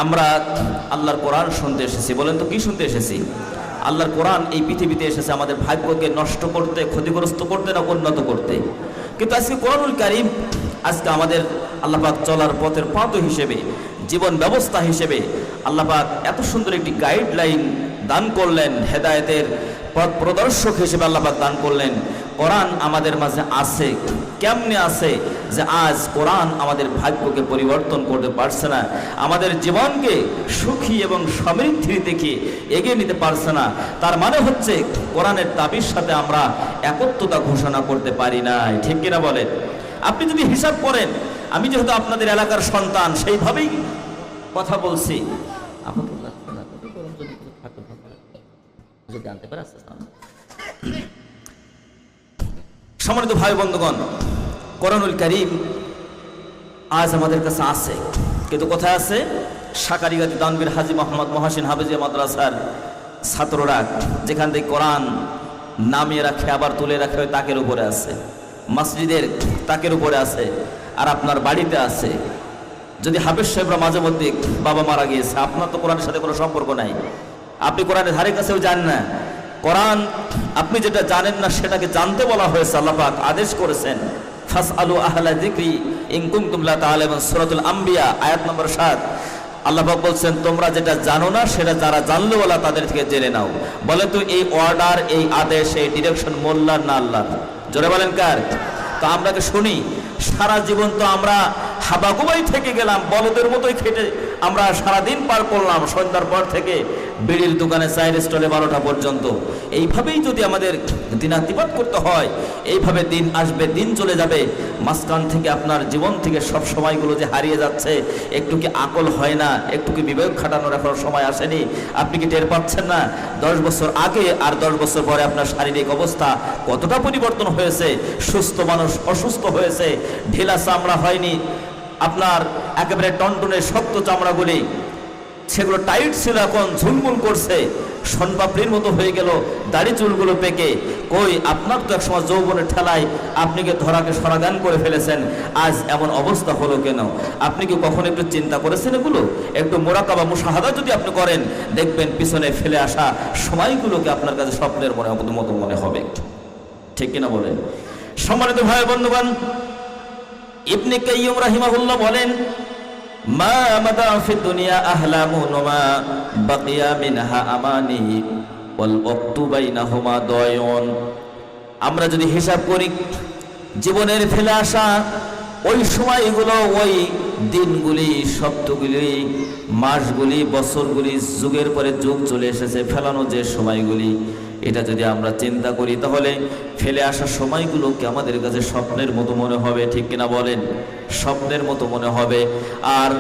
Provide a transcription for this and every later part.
আমরা আল্লাহর কোরআন শুনতে এসেছি। বলেন তো কি শুনতে এসেছি? আল্লাহর কোরআন এই পৃথিবীতে এসেছে আমাদের ভাগ্যকে নষ্ট করতে, ক্ষতিগ্রস্ত করতে, না উন্নত করতে। কিন্তু আজকে কোরআনুল কারীম আজকে আমাদের আল্লাহ পাক চলার পথের পথ হিসেবে, জীবন ব্যবস্থা হিসেবে আল্লাহ পাক এত সুন্দর একটি গাইডলাইন দান করলেন, হেদায়েতের পথ প্রদর্শক হিসেবে আল্লাহ পাক দান করলেন। কোরআন আমাদের মাঝে আছে, কেমনে আছে যে আজ কোরআন আমাদের ভাগ্যকে পরিবর্তন করতে পারছে না, আমাদের জীবনকে সুখী এবং সমৃদ্ধির দিকে এগিয়ে নিতে পারছে না। তার মানে হচ্ছে কোরআনের দাবির সাথে আমরা একত্বতা ঘোষণা করতে পারি নাই। ঠিক কিনা বলেন? আপনি যদি হিসাব করেন, আমি যেহেতু আপনাদের এলাকার সন্তান সেইভাবেই কথা বলছি। সম্মানিত ভাই বন্ধুগণ, কোরআনুল কারীম আজ আমাদের কাছে আছে, কিন্তু কোথায় আছে? সাকারিগাতি দানবীর হাজী মোহাম্মদ মহসিন হাফেজিয়া মাদ্রাসার ছাত্ররা যেখান থেকে কোরআন নামিয়ে রাখে আবার তুলে রাখে ওই তাকের উপরে আছে, মসজিদের তাকের উপরে আছে, আর আপনার বাড়িতে আছে। যদি হাফেজ সাহেবরা মাঝে মধ্যে বাবা মারা গিয়েছে, আপনার তো কোরআনের সাথে কোনো সম্পর্ক নাই, আপনি কোরআনের ধারে কাছেও যান না। কোরআন আপনি যেটা জানেন না সেটাকে জানতে বলা হয়েছে। আল্লাহ পাক আদেশ করেছেন, ফাসআলু আহলা যিকরি ইন কুনতুম লা তা'লামুন, সূরাতুল আম্বিয়া আয়াত নম্বর 7। আল্লাহ পাক বলছেন, তোমরা যেটা জানো না সেটা যারা জানলে বলা তাদের থেকে জেনে নাও। বলে তো এই অর্ডার, এই আদেশ, এই ডিরেকশন মোল্লার না আল্লাহর? জোরে বলেন কার? তো আমরা তো শুনি সারা জীবন তো আমরা হাবাগুবাই থেকে গেলাম, বলদের মতোই খেটে আমরা সারাদিন পার করলাম, সন্ধ্যার পর থেকে বিড়ির দোকানে, চায়ের স্টলে 12টা পর্যন্ত। এইভাবেই যদি আমাদের দিনাতিপাত করতে হয়, এইভাবে দিন আসবে, দিন চলে যাবে, মাঝখান থেকে আপনার জীবন থেকে সব সময়গুলো যে হারিয়ে যাচ্ছে, একটু কি আকল হয় না? একটু কি বিবেক খাটানোর এখন সময় আসেনি? আপনি কি টের পাচ্ছেন না 10 বছর আগে আর 10 বছর পরে আপনার শারীরিক অবস্থা কতটা পরিবর্তন হয়েছে? সুস্থ মানুষ অসুস্থ হয়েছে, ঢিলা চামড়া হয়নি, আপনার একেবারে টনটনে শক্ত চামড়াগুলি সেগুলো টাইট ছিল, এখন ঝুলমুল করছে, শনপাপড়ির মতো হয়ে গেল, দাড়ি চুলগুলো পেকে। কই আপনার তো একসময় যৌবনের ঠেলায় আপনি কি ধরাকে সরাগান করে ফেলেছেন, আজ এমন অবস্থা হলো কেন? আপনি কি কখনো একটু চিন্তা করেছেন এগুলো? একটু মোরাকাবা মুশাহাদা যদি আপনি করেন, দেখবেন পিছনে ফেলে আসা সময়গুলোকে আপনার কাছে স্বপ্নের মতো মনে হবে। ঠিক কিনা বলেন? সম্মানিত ভাই বন্ধুগণ, ইবনে কাইয়্যিম রাহিমাহুল্লাহ বলেন, মা মাদা ফি দুনিয়া আহলামুন মা বাকিয়া মিনহা আমানি ওয়াল ওয়াক্তু বাইনাহুমা দায়ুন। আমরা যদি হিসাব করি জীবনের ফেলে আসা ওই সময়গুলো, ওই দিনগুলি, সপ্তাহগুলি, মাসগুলি, বছরগুলি, যুগের পরে যুগ চলে এসেছে, ফেলানো যে সময়গুলি, এটা যদি আমরা চিন্তা করি তাহলে ফেলে আসা সময়গুলোকে আমাদের কাছে স্বপ্নের মতো মনে হবে। ঠিক কিনা বলেন? স্বপ্নের মতো মনে হবে। আর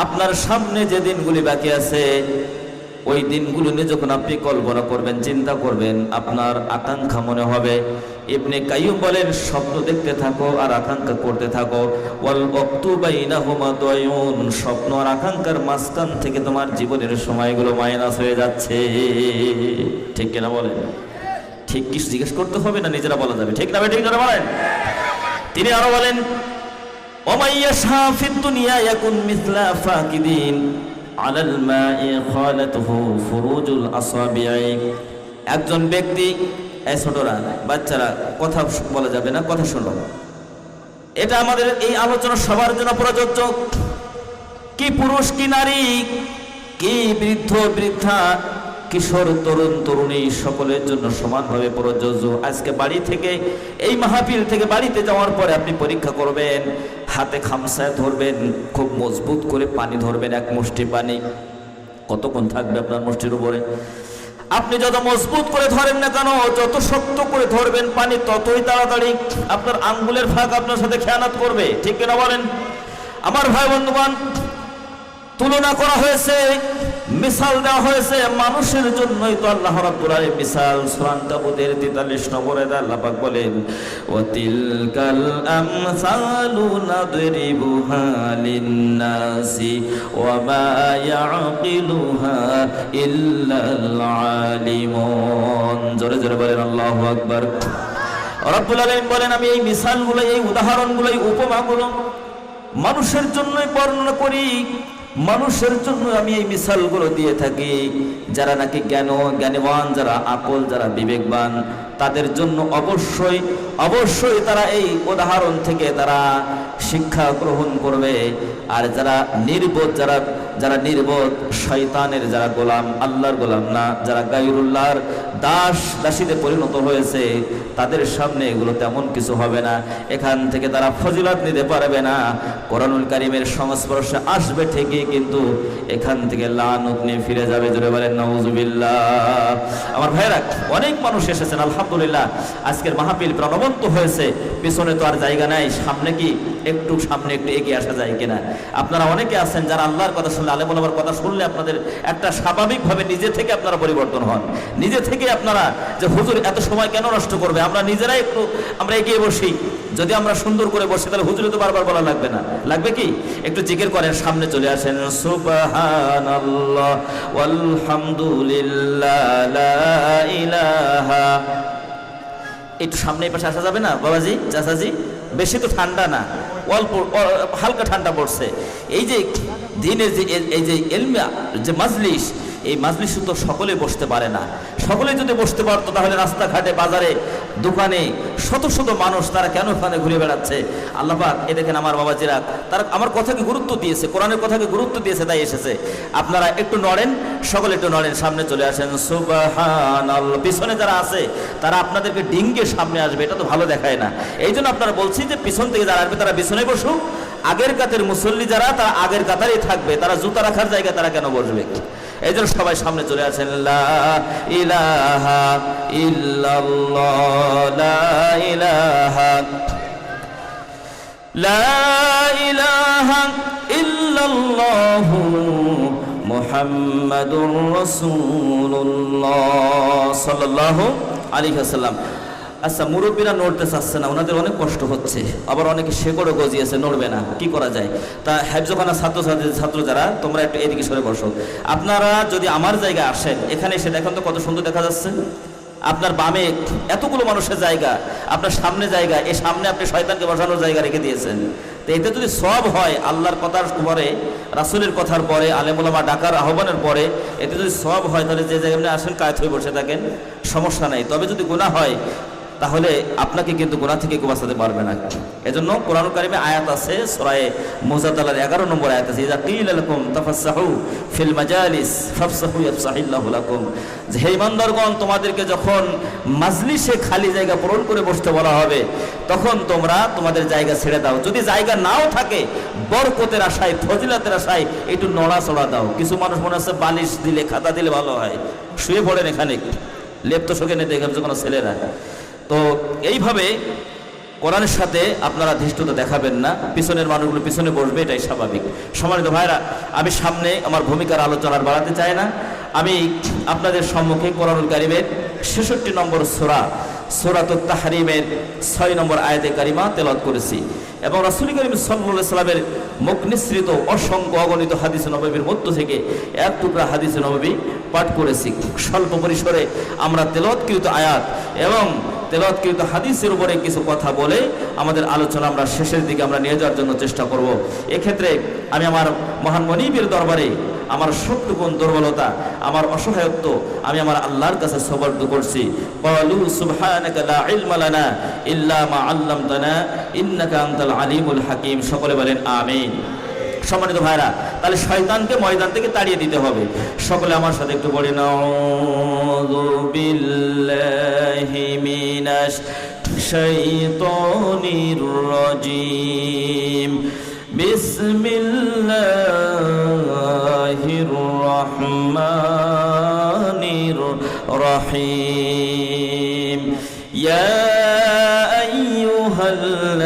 আপনার সামনে যে দিনগুলি বাকি আছে, ওই দিনগুলো নিয়ে যখন আপনি কল্পনা করবেন, চিন্তা করবেন, আপনার আকাঙ্ক্ষা মনে হবে। ইবনে কাইয়্যিম বলেন, স্বপ্ন দেখতে থাকো আর আকাঙ্ক্ষা করতে থাকো। ওয়াল ওয়াক্তু বাইনাহুমা দায়ুন, স্বপ্ন আর আকাঙ্ক্ষার মাঝখান থেকে তোমার জীবনের সময়গুলো মাইনাস হয়ে যাচ্ছে। ঠিক কিনা বলেন? ঠিক কি জিজ্ঞেস করতে হবে না নিজেরা বলা যাবে? ঠিক না? ঠিক যারা বলেন। তিনি আরো বলেন, ওমাইয়াশা ফিদ দুনিয়া ইয়াকুন মিসলা ফাকিদিন আলাল মাই খালাতুহু ফুরুজুল আসাবিঈ। একজন ব্যক্তি, এই ছোটরা, বাচ্চারা, কথা বলা যাবে না, কথা শোনো। এটা আমাদের এই আলোচনা সবার জন্য প্রযোজ্য। কি পুরুষ, কি নারী, কি বৃদ্ধ বৃদ্ধা, কিশোর, তরুণ তরুণী, সকলের জন্য সমানভাবে প্রযোজ্য। আজকে বাড়ি থেকে, এই মাহফিল থেকে বাড়িতে যাওয়ার পরে আপনি পরীক্ষা করবেন, হাতে খামসায় ধরবেন, খুব মজবুত করে পানি ধরবেন, এক মুষ্টি পানি কতক্ষণ থাকবে আপনার মুষ্টির উপরে? আপনি যত মজবুত করে ধরেন না কেন, যত শক্ত করে ধরবেন পানি, ততই তাড়াতাড়ি আপনার আঙ্গুলের ফাঁক আপনার সাথে খেয়ানত করবে। ঠিক কিনা বলেন? আমার ভাই বন্ধুগণ, তুলনা করা হয়েছে, মিসাল দেওয়া হয়েছে মানুষের জন্যই তো। আল্লাহ রাব্বুল আলামিন মিসাল সূরা আনকাবুতের 43 নম্বরে আল্লাহ পাক বলেন, ওয়া তিলকাল আমসালু নাদরিবুহা লিন-নাসি ওয়া মা ইয়াকিলুহা ইল্লাল আলিমুন। জোরে জোরে বলেন আল্লাহু আকবার। রাব্বুল আলামিন বলেন, আমি এই মিসালগুলো, এই উদাহরণগুলো, এই উপমাগুলো মানুষের জন্যই বর্ণনা করি, মানুষের জন্য আমি এই মিসালগুলো দিয়ে থাকি, যারা নাকি জ্ঞানবান, যারা আকল, যারা বিবেকবান, তাদের জন্য অবশ্যই অবশ্যই তারা এই উদাহরণ থেকে তারা শিক্ষা গ্রহণ করবে। আর যারা নির্বোধ, যারা নির্বোধ, শয়তানের যারা গোলাম, আল্লাহর গোলাম না, যারা গায়রুল্লাহর দাস দাসীতে পরিণত হয়েছে, তাদের সামনে এগুলো তেমন কিছু হবে না। এখান থেকে তারা ফজিলত নিতে পারবে না। কোরআনুল কারীমের সংস্পর্শে আসবে ঠিকই, কিন্তু এখান থেকে লানত নিয়ে ফিরে যাবে। জোরে বলেন নাউজুবিল্লাহ। আমার ভাইরা, অনেক মানুষ এসেছেন আলহামদুলিল্লাহ, আজকের মাহফিল প্রাণবন্ত হয়েছে। পিছনে তো আর জায়গা নাই, সামনে কি একটু সামনে একটু এগিয়ে আসা যায় কিনা? আপনারা অনেকে আছেন যারা আল্লাহর কথা শুনলে, আলেম ওলামার কথা শুনলে আপনাদের একটা স্বাভাবিকভাবে নিজে থেকে আপনারা পরিবর্তন হন। নিজে থেকে আপনারা যে হুজুর এত সময় কেন নষ্ট করবে, আমরা নিজেরাই একটু আমরা এগিয়ে বসি। যদি আমরা সুন্দর করে বসি তাহলে হুজুরে তো বারবার বলা লাগবে না। লাগবে কি? একটু জিকির করেন, সামনে চলে আসেন। সুবহানাল্লাহ ওয়ালহামদুলিল্লাহ লা ইলাহা। একটু সামনে পাশে আসা যাবে না বাবাজি, চাচাজি? বেশি তো ঠান্ডা না, অল্প হালকা ঠান্ডা পড়ছে। এই যে দিনের যে এই যে ইলমে যে মাজলিস, এই মাজলিসে তো সকলে বসতে পারে না। সকলে যদি বসতে পারতো তাহলে রাস্তাঘাটে, বাজারে, দোকানে শত শত মানুষ তারা কেন ওখানে ঘুরে বেড়াচ্ছে? আল্লাহ পাক এ দেখেন আমার বাবাজিরা, তারা আমার কথাকে গুরুত্ব দিয়েছে, কোরআনের কথাকে গুরুত্ব দিয়েছে, তাই এসেছে। আপনারা একটু নড়েন, সকলে একটু নড়েন, সামনে চলে আসেন। সুবহানাল্লাহ। পিছনে যারা আছে তারা আপনাদেরকে ডিঙ্গে সামনে আসবে, এটা তো ভালো দেখায় না। এই জন্য আপনারা বলছি যে পিছন থেকে যারা আসবে তারা পিছনে বসুক। আগের কাতারের মুসল্লি যারা, তারা আগের কাতারেই থাকবে। তারা জুতা রাখার জায়গা তারা কেন বসবে? এই জন্য সবাই সামনে চলে আসেন। লা ইলাহা ইল্লাল্লাহ, লা ইলাহা, লা ইলাহা ইল্লাল্লাহু মুহাম্মাদুর রাসূলুল্লাহ সাল্লাল্লাহু আলাইহি ওয়াসাল্লাম। আচ্ছা, মুরব্বীরা নড়তে চাচ্ছে না, ওনাদের অনেক কষ্ট হচ্ছে, আবার অনেকে শেকড়ও গজিয়েছে, নড়বে না, কি করা যায়? তা হেফজখানা ছাত্র যারা, তোমরা একটু এদিকে সরে বসো। আপনারা যদি আমার জায়গায় আসেন, এখানে এসে দেখেন তো কত সুন্দর দেখা যাচ্ছে। আপনার বামে এতগুলো মানুষের জায়গা, আপনার সামনে জায়গা, এই সামনে আপনি শয়তানকে বসানোর জায়গা রেখে দিয়েছেন। তো এতে যদি সওয়াব হয়, আল্লাহর কথার পরে, রাসূলের কথার পরে, আলেম ওলামা ডাকার আহ্বানের পরে এতে যদি সওয়াব হয়, তাহলে যে জায়গায় আপনি আসেন কায়েত হয়ে বসে থাকেন, সমস্যা নাই। তবে যদি গুনাহ হয় তাহলে আপনাকে কিন্তু গুনাহ থেকে কেউ বাঁচাতে পারবে না। এজন্য কোরআনুল কারীমে আয়াত আছে, সূরা মুজাদালার 11 নম্বর আয়াত আছে, ইযা কিলা লাকুম তাফাসসাহু ফিল মাজালিস ফাফসাহু ইয়াফসাহিল্লাহু লাকুম। যে হে ইমানদারগণ, তোমাদেরকে যখন মাজলিসে খালি জায়গা পূরণ করে বসতে বলা হবে, তখন তোমরা তোমাদের জায়গা ছেড়ে দাও। যদি জায়গা নাও থাকে, বরকতের আশায়, ফজিলতের আশায় একটু নড়াচড়া দাও। কিছু মানুষ মনে হচ্ছে বালিশ দিলে, খাতা দিলে ভালো হয়, শুয়ে পড়েন এখানে, লেপ তো শোকে নিতে গেছে কোনো ছেলেরা। তো এইভাবে কোরআনের সাথে আপনারা ধৃষ্টতা দেখাবেন না, পিছনের মানুষগুলো পিছনে বসবে, এটাই স্বাভাবিক। সম্মানিত ভাইরা, আমি সামনে আমার ভূমিকার আলোচনার বাড়াতে চাই না। আমি আপনাদের সম্মুখে কোরআনুল কারীমের 66 নম্বর সূরাতুত তাহরিমের 6 নম্বর আয়াতে কারিমা তেলাওয়াত করেছি, এবং রাসূল করিম সাল্লাল্লাহু আলাইহি সাল্লামের মুখ নিঃসৃত অসংখ্য অগণিত হাদিস নববীর মধ্য থেকে এক টুকরা হাদিস নববী পাঠ করেছি। স্বল্প পরিসরে আমরা তেলাওয়াতকৃত আয়াত এবং তেলাওয়াতকৃত হাদিসের উপরে কিছু কথা বলে আমাদের আলোচনা আমরা শেষের দিকে আমরা নিয়ে যাওয়ার জন্য চেষ্টা করব। এক্ষেত্রে আমি আমার মহান মনিবের দরবারে আমার সবটুকুন দুর্বলতা, আমার অসহায়ত্ব আমি আমার আল্লাহর কাছে সুপর্দ করছি। ক্বালু সুবহানাকা লা ইলমা লানা ইল্লা মা আল্লামতানা ইন্নাকা আনতাল আলিমুল হাকিম। সকলে বলেন আমিন। সম্মানিত ভাইরা, তাহলে শয়তানকে ময়দান থেকে তাড়িয়ে দিতে হবে। সকলে আমার সাথে একটু বলি, নাউযু বিল্লাহি মিনাশ শাইতানির রাজিম, বিসমিল্লাহির রহমানির রহিম। ইয়া আইয়ুহাল্লাযীনা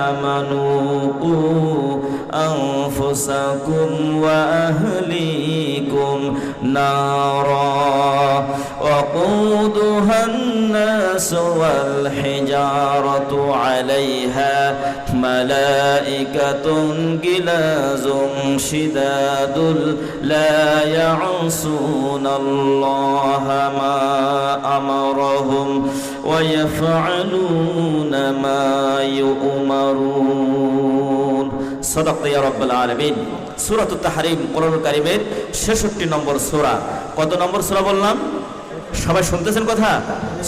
আমানু কু أنفسكم وأهليكم نارا وقودها الناس والحجارة عليها ملائكة غلاظ شداد لا يعصون الله ما أمرهم ويفعلون ما يؤمرون। صدقت يا رب العالمين। সূরাতুত তাহরিম কোরআনুল কারীমের 66 নম্বর সূরা। কত নম্বর সূরা বললাম? সবাই শুনতেছেন কথা?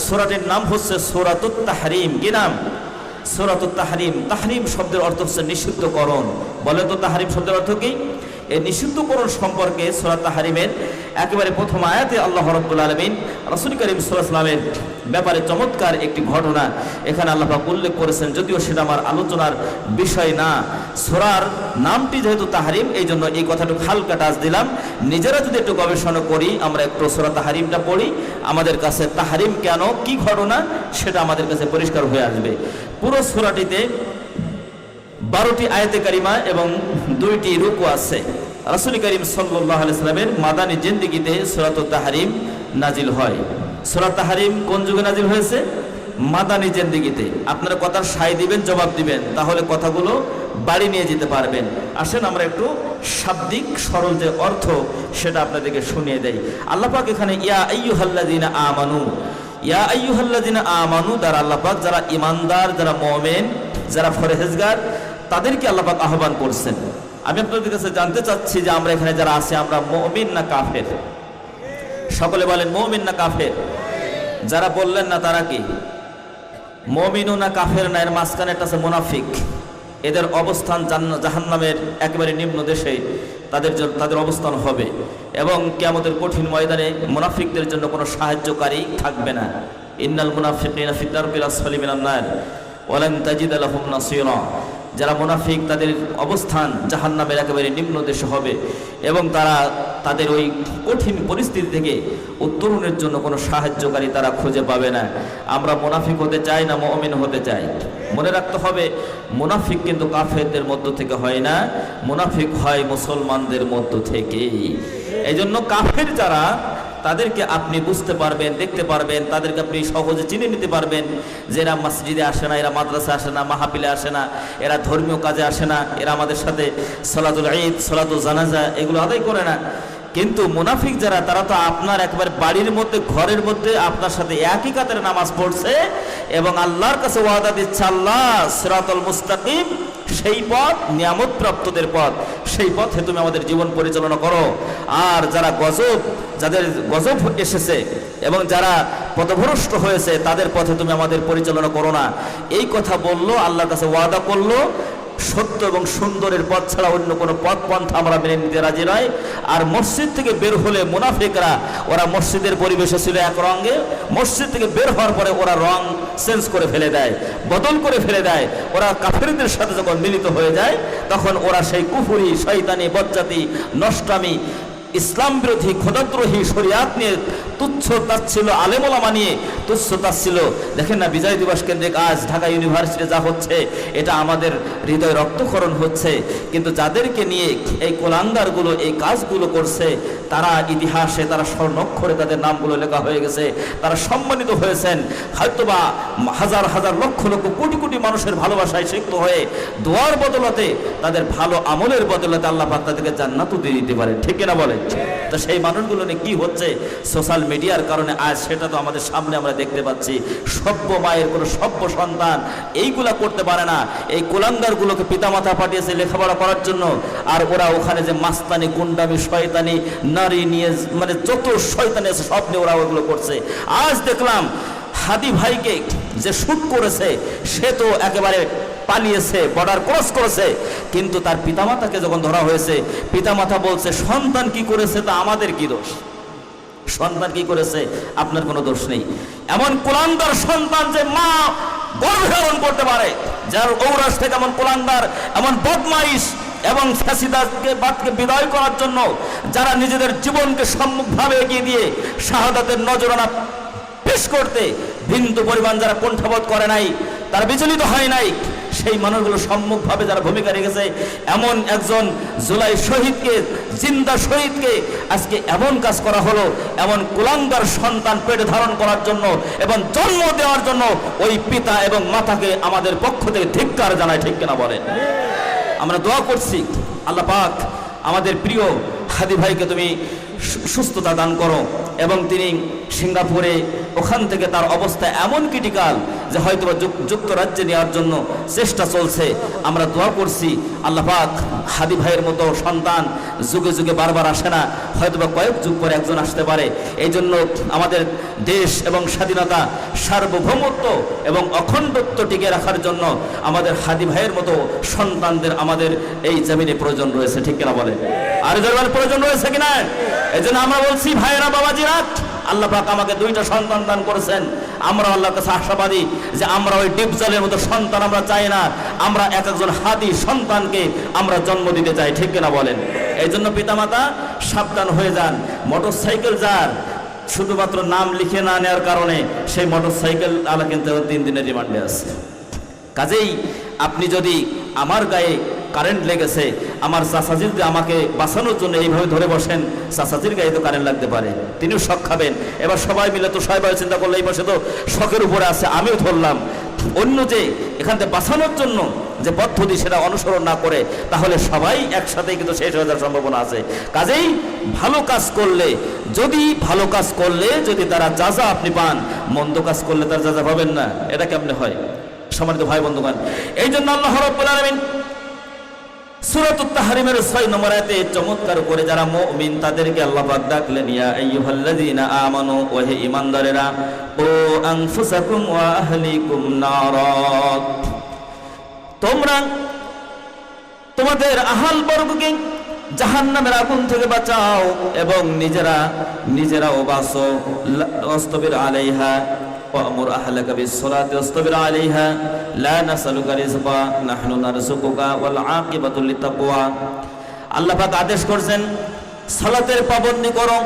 সূরাটির নাম হচ্ছে সূরাতুত তাহরিম। কি নাম? সূরাতুত তাহরিম। তাহরিম শব্দের অর্থ হচ্ছে নিষিদ্ধকরণ। বলেন তো তাহরিম শব্দের অর্থ কি? এই নিষিদ্ধকরণ সম্পর্কে সূরা তাহরিমের একেবারে প্রথম আয়াতে আল্লাহ রাব্বুল আলামিন রাসূল করিম সাল্লাল্লাহু আলাইহি ওয়াসাল্লামের ব্যাপারে চমৎকার একটি ঘটনা এখানে আল্লাহ পাক উল্লেখ করেছেন, যদিও সেটা আমার আলোচনার বিষয় না। সূরার নামটি যেহেতু তাহরিম, এই জন্য এই কথাটুকু হালকা টাচ দিলাম। নিজেরা যদি একটু গবেষণা করি, আমরা একটু সূরা তাহরিমটা পড়ি, আমাদের কাছে তাহরিম কেন, কি ঘটনা, সেটা আমাদের কাছে পরিষ্কার হয়ে আসবে। পুরো সূরাটিতে 12টি আয়াতে কারিমা এবং 2টি রুকু আছে। রাসূল করিম সাল্লাল্লাহু আলাইহি ওয়াসাল্লামের মাদানী জিন্দেগিতে সূরাতুত তাহরিম নাজিল হয়। সূরা তাহরিম কোন যুগে নাজিল হয়েছে? মাদানী জিন্দেগিতে। আপনারা কথার সায় দিবেন, জবাব দিবেন, তাহলে কথাগুলো বাড়ি নিয়ে যেতে পারবেন। আসেন আমরা একটু শাব্দিক সরল যে অর্থ সেটা আপনাদেরকে শুনিয়ে দেই। আল্লাহ পাক এখানে ইয়া আইয়ুহাল্লাযিনা আমানু, ইয়া আইয়ুহাল্লাযিনা আমানু দ্বারা আল্লাহ পাক যারা ঈমানদার, যারা মুমিন, যারা পরহেজগার, তাদেরকে আল্লাহ পাক আহ্বান করছেন। আমি আপনাদের কাছে জানতে চাচ্ছি যে আমরা এখানে যারা আছি, আমরা মুমিন না কাফের? সকলে বলেন মুমিন না কাফের? যারা বললেন না তারা কি? মুমিনও না কাফের না, এর মাঝখানে একটা আছে মুনাফিক। এদের অবস্থান জাহান্নামের একেবারে নিম্ন দেশে তাদের অবস্থান হবে এবং কিয়ামতের কঠিন ময়দানে মুনাফিকদের জন্য কোনো সাহায্যকারী থাকবে না। ইন্নাল মুনাফিকিনা ফি দারকিল আসফালি মিনান নার ওয়া লান তাজিদ লাহুম নাসীরা। যারা মুনাফিক তাদের অবস্থান জাহান্নামের একেবারে নিম্ন দেশে হবে এবং তারা তাদের ওই কঠিন পরিস্থিতি থেকে উত্তরণের জন্য কোনো সাহায্যকারী তারা খুঁজে পাবে না। আমরা মুনাফিক হতে চাই না মুমিন হতে চাই? মনে রাখতে হবে, মুনাফিক কিন্তু কাফেরদের মধ্য থেকে হয় না, মুনাফিক হয় মুসলমানদের মধ্য থেকেই। এই জন্য কাফের যারা, তাদেরকে আপনি বুঝতে পারবেন, দেখতে পারবেন, তাদেরকে আপনি সহজে চিনে নিতে পারবেন যে এরা মসজিদে আসে না, এরা মাদ্রাসা আসে না, মাহফিলে আসে না, এরা ধর্মীয় কাজে আসে না, এরা আমাদের সাথে সালাতুল ঈদ, সালাতুল জানাজা এগুলো আদায় করে না। কিন্তু মুনাফিক যারা, তারা তো আপনার একবার বাড়ির মধ্যে, ঘরের মধ্যে আপনার সাথে একই কাতারে নামাজ পড়ছে এবং আল্লাহর কাছে ওয়াদা দিচ্ছে, আল্লাহ সিরাতুল মুস্তাকিম, সেই পথ নিয়ামত প্রাপ্তদের পথ, সেই পথে তুমি আমাদের জীবন পরিচালনা করো। আর যারা যাদের গজব এসেছে এবং যারা পথভ্রষ্ট হয়েছে, তাদের পথে তুমি আমাদের পরিচালনা করো না। এই কথা বললো, আল্লাহর কাছে ওয়াদা করলো। সত্য এবং সুন্দরের পথ ছাড়া অন্য কোনো পথ পন্থা আমরা মেনে নিতে রাজি নয়। আর মসজিদ থেকে বের হলে মুনাফিকরা, ওরা মসজিদের পরিবেশে ছিল এক রঙে, মসজিদ থেকে বের হওয়ার পরে ওরা রং চেঞ্জ করে ফেলে দেয়, বদল করে ফেলে দেয়। ওরা কাফেরদের সাথে যখন মিলিত হয়ে যায়, তখন ওরা সেই কুফরি, শয়তানি, বজ্জাতি, নষ্টামি, ইসলাম বিরোধী, খোদাদ্রোহী শরিয়াত নিয়ে তুচ্ছ তাচ্ছিল, আলেম ওলামা নিয়ে তুচ্ছ তাচ্ছিল। দেখেন না, বিজয় দিবস কেন্দ্রিক আজ ঢাকা ইউনিভার্সিটি যা হচ্ছে, এটা আমাদের হৃদয় রক্তক্ষরণ হচ্ছে। কিন্তু যাদেরকে নিয়ে এই কোলাঙ্গারগুলো এই কাজগুলো করছে, তারা ইতিহাসে, তারা স্বর্ণাক্ষরে তাদের নামগুলো লেখা হয়ে গেছে, তারা সম্মানিত হয়েছেন। হয়তোবা হাজার হাজার লক্ষ লক্ষ কোটি কোটি মানুষের ভালোবাসায় সিক্ত হয়ে দোয়ার বদলতে, তাদের ভালো আমলের বদলতে আল্লাহ পাক তাদেরকে জান্নাতও দিয়ে দিতে পারে। ঠিক কিনা বলে? তো সেই মানুষগুলো নিয়ে কি হচ্ছে সোশ্যাল মিডিয়ার কারণে আজ, সেটা তো আমাদের সামনে আমরা দেখতে পাচ্ছি। সভ্য মায়ের কোনো সভ্য সন্তান এইগুলা করতে পারে না। এই কুলাঙ্গারগুলোকে পিতামাতা পাঠিয়েছে লেখাপড়া করার জন্য, আর ওরা ওখানে যে মাস্তানি, গুন্ডামি, শয়তানি, নারী নিয়ে, মানে যত শয়তানি আছে সব নিয়ে ওরা ওগুলো করছে। আজ দেখলাম হাদি ভাইকে যে শুট করেছে, সে তো একেবারে পালিয়েছে, বর্ডার ক্রস করেছে, কিন্তু তার পিতামাতাকে যখন ধরা হয়েছে, পিতামাতা বলছে সন্তান কি করেছে তা আমাদের কি দোষ? সন্তান কি করেছে? আপনার কোনো দোষ নেই। এমন কুলাঙ্গার সন্তান যে মা গর্ভে ধারণ করতে পারে, যার ঔরাস থেকে এমন কুলাঙ্গার, এমন বদমাইশ এবং ফাসিদাতকে বাদকে বিদায় করার জন্য যারা নিজেদের জীবনকে সম্মুখভাবে এগিয়ে দিয়ে শাহাদাতের নজরানা পেশ করতে বিন্দু পরিমাণ যারা কণ্ঠবোধ করে নাই, তারা বিচলিত হয় নাই, সেই মানুষগুলো সম্মুখভাবে যারা ভূমিকা রেখেছে, এমন একজন জুলাই শহীদকে, জিন্দা শহীদকে আজকে এমন কাজ করা হলো, এমন কুলাঙ্গার সন্তান পেটে ধারণ করার জন্য এবং জন্ম দেওয়ার জন্য ওই পিতা এবং মাতাকে আমাদের পক্ষ থেকে ধিক্কার জানায়। ঠিক কিনা বলেন? আমরা দোয়া করছি, আল্লাহ পাক আমাদের প্রিয় হাদি ভাইকে তুমি সুস্থতা দান করো এবং তিনি সিঙ্গাপুরে ওখান থেকে তার অবস্থা এমন ক্রিটিক্যাল যে হয়তো যুক্তরাজ্যে নেওয়ার জন্য চেষ্টা চলছে। আমরা দোয়া করছি আল্লাহ পাক হাদি ভাইয়ের মতো সন্তান যুগে যুগে বারবার আসে না, হয়তোবা কয়েক যুগ পরে একজন আসতে পারে। এই জন্য আমাদের দেশ এবং স্বাধীনতা, সার্বভৌমত্ব এবং অখণ্ডত্ব টিকে রাখার জন্য আমাদের হাদি ভাইয়ের মতো সন্তানদের আমাদের এই জমিনে প্রয়োজন রয়েছে, ঠিক কিনা বলে? আর জরুরি প্রয়োজন রয়েছে কিনা? এই জন্য আমরা বলছি ভাইয়েরা, বাবাজিরা, আল্লাহ পাক আমাকে 2টা সন্তান দান করেছেন। আমরা আল্লাহর কাছে আশাবাদী যে আমরা ওই ডিপ জলের মতো সন্তান আমরা চাই না, আমরা একজন হাদি সন্তানকে আমরা জন্ম দিতে চাই, ঠিক কিনা বলেন? এই জন্য পিতামাতা সাবধান হয়ে যান। মোটরসাইকেল যার শুধুমাত্র নাম লিখে না নেওয়ার কারণে সেই মোটরসাইকেল আলা কিন্তু 3 দিনের রিমান্ডে আছে। কাজেই আপনি যদি আমার গায়ে কারেন্ট লেগেছে, আমার চাচাজি যদি আমাকে বাঁচানোর জন্য এইভাবে ধরে বসেন, চাচাজির গায়ে তো কারেন্ট লাগতে পারে, তিনিও শখ খাবেন। এবার সবাই মিলে তো সবাই চিন্তা করলে এই পাশে তো শখের উপরে আছে, আমিও ধরলাম। অন্য যে এখান থেকে বাঁচানোর জন্য যে পদ্ধতি সেটা অনুসরণ না করে তাহলে সবাই একসাথে কিন্তু শেষ হয়ে যাওয়ার সম্ভাবনা আছে। কাজেই ভালো কাজ করলে যদি তারা যাজা আপনি পান, মন্দ কাজ করলে তার যাজা পাবেন না, এটা কেমনে হয়? সম্মানিত ভাই বন্ধুগণ, এই জন্য আল্লাহ রাব্বুল আলামিন সূরাতুত তাহরিমের 6 নম্বর আয়াতে চমৎকার করে যারা মুমিন তাদেরকে আল্লাহ পাক ডাকলেন, ইয়া আইয়ুহাল্লাযীনা আমানু, ওয়া হে ঈমানদারেরা, ও আনফুসাকুম ওয়া আহলিকুম নারা, তোমরা তোমাদের আহাল বর্গকে জাহান্নামের আগুন থেকে বাঁচাও এবং নিজেরাও বাঁচো। ওয়াসতাবির আলাইহা ওয়ামুর আহলাকা বিস-সালাতি ওয়াসতাবির আলাইহা লা নাসালুকা রিজকা নাহনু নারযুকুকা ওয়াল আকিবাতু লিত-তাকওয়া। আল্লাহ পাক আদেশ করেছেন সালাতের পাবন্দি করো।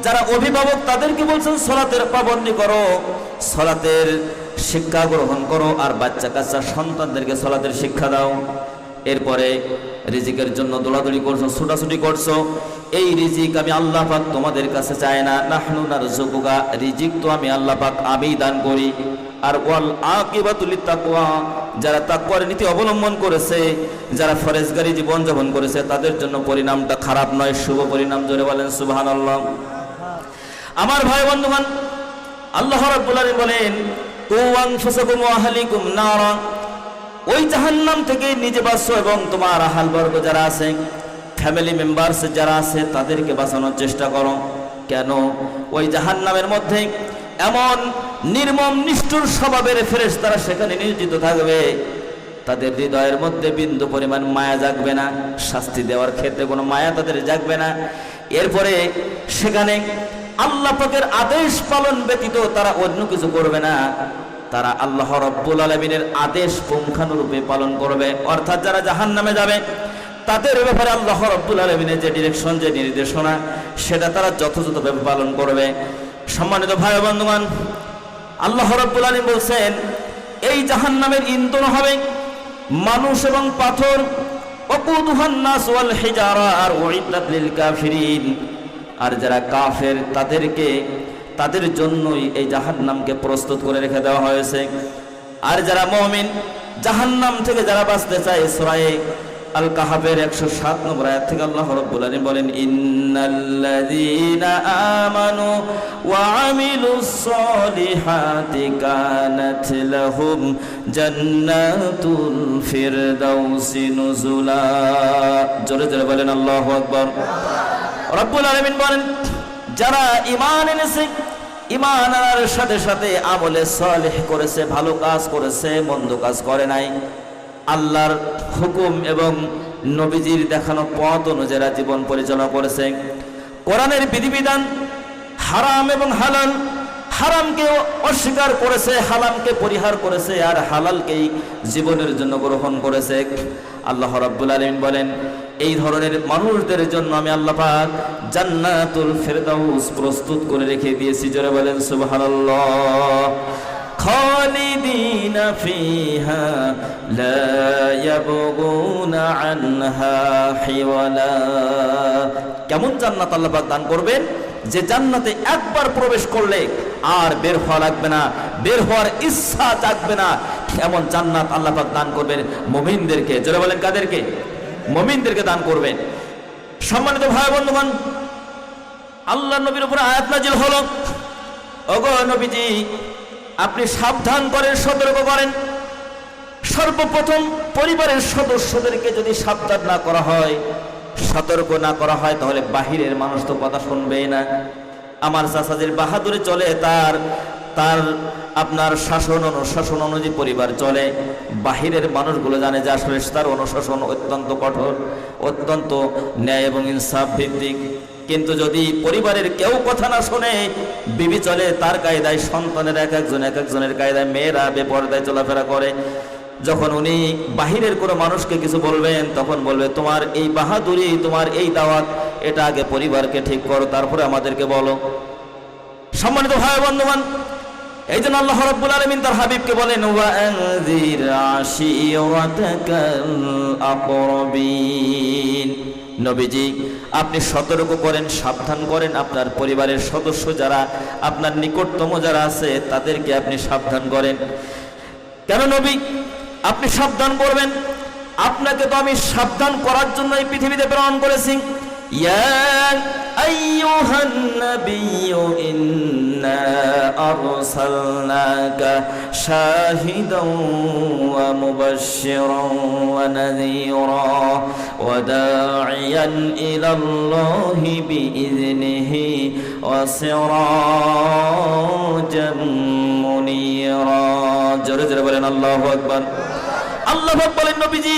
যারা অভিভাবক তাদেরকে বলছেন সালাতের পাবন্দি করো, সালাতের শিক্ষা গ্রহণ করো, আর বাচ্চা কাচ্চা সন্তানদেরকে সালাতের শিক্ষা দাও। এরপরে রিজিকের জন্য দৌড়াদৌড়ি করছো, ছুটাছুটি করছো, এই রিজিক আমি আল্লাহ পাক তোমাদের কাছে চাই না, নাহনু নারযুকুকা, রিজিক তো আমি আল্লাহ পাক আমি দান করি। আর ওয়াল আকিবাতু লিত-তাকওয়া, যারা তাকওয়ার নীতি অবলম্বন করেছে, যারা ফরেজগারি জীবন যাপন করেছে, তাদের জন্য পরিণামটা খারাপ নয়, শুভ পরিণাম। জোরে বলেন সুবহানাল্লাহ। আমার ভাই বন্ধুগণ, আল্লাহ রাব্বুল আলামিন বলেন, কু আনফুসাকুম ওয়া আহলিকুম নারা, ওই জাহান্নাম থেকে নিজে বাঁচো এবং তোমার আহাল বর্গ যারা আছে, ফ্যামিলি মেম্বার্স যারা আছে, তাদেরকে বাঁচানোর চেষ্টা করো। কেন? ওই জাহান্নামের মধ্যে এমন নির্মম নিষ্ঠুর স্বভাবের ফেরেশতারা সেখানে নিয়োজিত থাকবে, তাদের হৃদয়ের মধ্যে বিন্দু পরিমাণ মায়া জাগবে না, শাস্তি দেওয়ার ক্ষেত্রে কোনো মায়া তাদের জাগবে না। এরপরে সেখানে আল্লাহ পাকের আদেশ পালন ব্যতীত তারা অন্য কিছু করবে না, তারা আল্লাহ রাব্বুল আলামিনের আদেশ পুঙ্খানুরূপে পালন করবে। অর্থাৎ যারা জাহান্নামে যাবে তাদের ব্যাপারে আল্লাহ রাব্বুল আলামিনের যে ডিরেকশন, যে নির্দেশনা, সেটা তারা যথাযথভাবে পালন করবে। সম্মানিত ভাই বন্ধুগণ, আল্লাহ রাব্বুল আলামিন বলছেন এই জাহান্নামের ইন্ধন হবে মানুষ এবং পাথর, ওয়াকুদুহান নাস ওয়াল হিজারা, আর উইদ্দাত লিল কাফিরিন। আর যারা কাফের তাদের জন্যই এই জাহান্নামকে প্রস্তুত করে রেখে দেওয়া হয়েছে। আর যারা মুমিন, জাহান্নাম থেকে যারা বাঁচতে চায়, সূরা আল কাহাফের 107 নম্বর আয়াত থেকে আল্লাহ রাব্বুল আলামিন বলেন, ইন্নাল্লাযীনা আমানু ওয়া আমিলুস সলিহাতি কানাত লাহুম জান্নাতুল ফিরদাউসি নুজুলা। জোরে জোরে বলেন আল্লাহু আকবার। রাব্বুল আলামিন বলেন, যারা ঈমান এনেছে, ঈমান আনার সাথে সাথে আমলে সালেহ করেছে, ভালো কাজ করেছে, মন্দ কাজ করে নাই, আল্লাহর হুকুম এবং নবীজির দেখানো পথ অনুযায়ী জীবন পরিচালনা করেছে, কোরআনের বিধিবিধান, হারাম এবং হালাল, হারামকে অস্বীকার করেছে, হালালকে পরিহার করেছে, আর হালালকেই জীবনের জন্য গ্রহণ করেছে, আল্লাহ রাব্বুল আলামিন বলেন এই ধরনের মানুষদের জন্য আমি আল্লাহ পাক জান্নাতুল ফিরদাউস প্রস্তুত করে রেখে দিয়েছি। জোরে বলেন সুবহানাল্লাহ। খালিদিনা ফিহা লা ইয়াবগুনা আনহা হিওয়ালা। কেমন জান্নাত আল্লাহ পাক দান করবেন যে জান্নাতে একবার প্রবেশ করলে আর বের হওয়া লাগবে না, বের হওয়ার ইচ্ছা জাগবে না, এমন জান্নাত আল্লাহ পাক দান করবেন মুমিনদেরকে। জোরে বলেন কাদেরকে? মুমিনদেরকে দান করবেন। সম্মানিত ভাই বন্ধুগণ, আল্লাহর নবীর উপর আয়াত নাজিল হলো, ওগো নবীজি, আপনি সাবধান করেন, সতর্ক করেন। সর্বপ্রথম পরিবারের সদস্যদেরকে যদি সাবধান না করা হয়, সতর্ক না করা হয়, তাহলে বাহিরের মানুষ তো কথা শুনবেই না। আমার চাচাজির বাহাদুরি চলে, তার আপনার শাসন অনুশাসন অনুযায়ী পরিবার চলে। বাহিরের মানুষগুলো জানে যে আসলে তার অনুশাসন অত্যন্ত কঠোর, অত্যন্ত ন্যায় এবং ইনসাফ ভিত্তিক। কিন্তু যদি পরিবারের কেউ কথা না শোনে, বিবি চলে তার কায়দায়, সন্তানের এক একজনের কায়দায়, মেয়েরা বেপরদায় চলাফেরা করে, যখন উনি বাহিরের কোনো মানুষকে কিছু বলবেন, তখন বলবে তোমার এই বাহাদুরি, তোমার এই দাওয়াত, এটা আগে পরিবারকে ঠিক করো, তারপরে আমাদেরকে বলো। সম্মানিত ভাই বন্ধুগণ, এই জন্য আল্লাহ রাব্বুল আলামিন তার হাবিবকে বলেন ওয়া আনজির আশিরাতাকাল আকরাবিন। নবীজি, আপনি সতর্ক করেন, সাবধান করেন আপনার পরিবারের সদস্য যারা, আপনার নিকটতম যারা আছে, তাদেরকে আপনি সাবধান করেন। কেন নবী আপনি সাবধান করবেন? আপনাকে তো আমি সাবধান করার জন্য এই পৃথিবীতে প্রেরণ করেছি। ইয়া আইয়ুহান নাবিয়্যু ইন্না আরসালনাকা শাহিদাও ওয়া মুবাশশিরাও ওয়া নাযীরা ওয়া দাঈয়ান ইলাল্লাহি বিইযনিহি ওয়া সিরাজাম মুনীরা। জোরে জোরে বলেন আল্লাহু আকবার। আল্লাহ বলেন নবীজি,